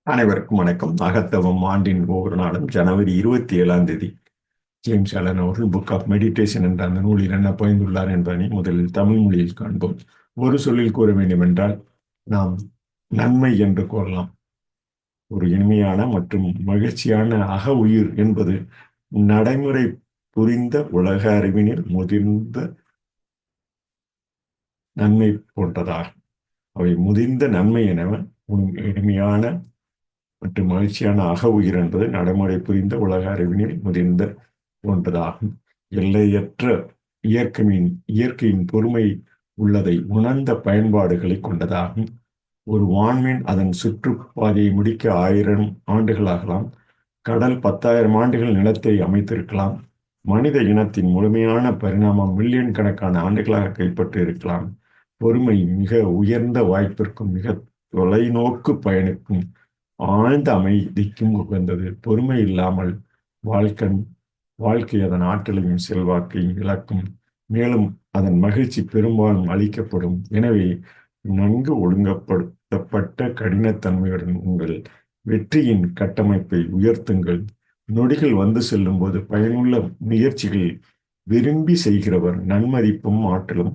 அனைவருக்கும் வணக்கம். அகத்தவம் ஆண்டின் ஒவ்வொரு நாளும் ஜனவரி 27 ஜேம்ஸ் அலன் அவர்கள் புக் ஆஃப் மெடிடேஷன் என்ற அந்த நூலில் என்ன பயந்துள்ளார் என்பதனை முதலில் தமிழ் மொழியில் காண்போம். ஒரு சொல்லில் கூற வேண்டும் என்றால் நாம் நன்மை என்று கூறலாம். ஒரு இனிமையான மற்றும் மகிழ்ச்சியான அக உயிர் என்பது நடைமுறை புரிந்த உலக அறிவினில் முதிர்ந்த நன்மை போன்றதாகும். அவை முதிர்ந்த நன்மை என இனிமையான மற்றும் மகிழ்ச்சியான அக உயிர் என்பது நடைமுறை புரிந்த உலக அறிவினில் முதிர்ந்த போன்றதாகும். எல்லையற்ற இயற்கையின் பொறுமை உள்ளதை உணர்ந்த பயன்பாடுகளை கொண்டதாகும். ஒரு வான்மீன் அதன் சுற்றுப்பாதையை முடிக்க 1000 ஆண்டுகளாகலாம். கடல் 10,000 ஆண்டுகள் நிலத்தை அமைத்திருக்கலாம். மனித இனத்தின் முழுமையான பரிணாமம் மில்லியன் கணக்கான ஆண்டுகளாக கைப்பற்றி இருக்கலாம். பொறுமை மிக உயர்ந்த வாய்ப்பிற்கும் மிக தொலைநோக்கு பயனுக்கும் ஆழ்ந்த அமைதிக்கும் உகந்தது. பொறுமை இல்லாமல் வாழ்க்கை அதன் ஆற்றலையும் செல்வாக்கையும் இழக்கும். மேலும் அதன் மகிழ்ச்சி பெரும்பாலும் அளிக்கப்படும். எனவே நன்கு ஒழுங்கப்படுத்தப்பட்ட கடினத்தன்மையுடன் உங்கள் வெற்றியின் கட்டமைப்பை உயர்த்துங்கள். நொடிகள் வந்து செல்லும் போது பயனுள்ள முயற்சிகள் விரும்பி செய்கிறவர் நன்மதிப்பும் ஆற்றலும்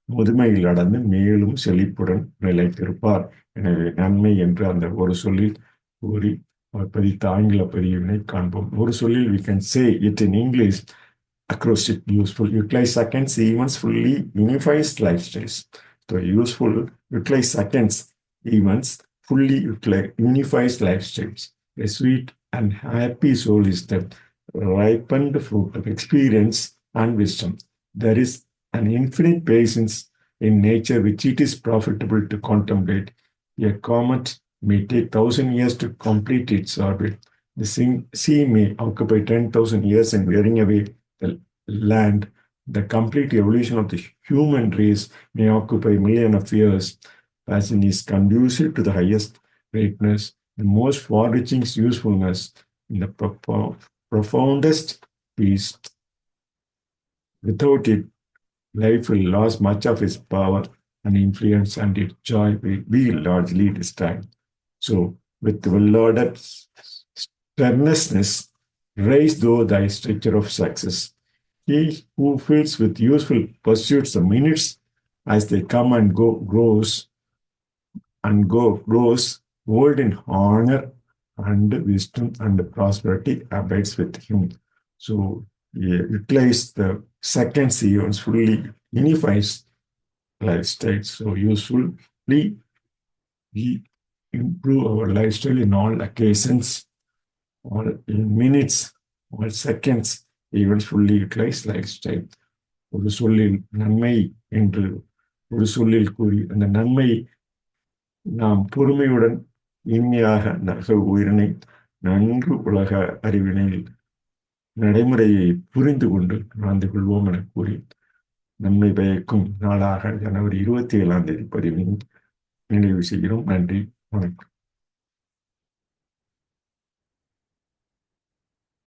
முதுமையில் அடர்ந்து மேலும் செழிப்புடன் நிலைத்திருப்பார். எனவே நன்மை என்று அந்த ஒரு சொல்லில் கூறி பதித்த ஆங்கில பதிவினை காண்போம். ஒரு சொல்லில் we can say it in English acrostic useful utilize seconds events fully unifies lifestyles. So useful utilize seconds events fully unifies lifestyles. A sweet and happy soul is the ripened fruit of experience and wisdom. There is an infinite patience in nature which it is profitable to contemplate. A comet may take 1,000 years to complete its orbit. The sea may occupy 10,000 years in wearing away the land. The complete evolution of the human race may occupy millions of years. Passion is conducive to the highest greatness, the most far-reaching usefulness, in the profoundest peace. Without it, life will lose much of its power and influence, and its joy will be largely destroyed. So, with well-ordered earnestness, raise though thy stature of success. He who fills with useful pursuits the minutes as they come and grows old in honor and wisdom and prosperity abides with him. So, utilize the seconds events fully unifies lifestyle. So usefully we improve our lifestyle in all occasions, all in minutes, all seconds, events fully utilize lifestyle. ஒரு சொல்லில் நன்மை என்று ஒரு சொல்லில் கூறி அந்த நன்மை நாம் பொறுமையுடன் இனிமையாக நக உயிரினை நன்கு உலக அறிவினில் நடைமுறையை புரிந்து கொண்டு நடந்து கொள்வோம் என கூறி நன்மை பயக்கும் நாளாக ஜனவரி 27 பதிவினை நிறைவு செய்கிறோம். நன்றி, வணக்கம்.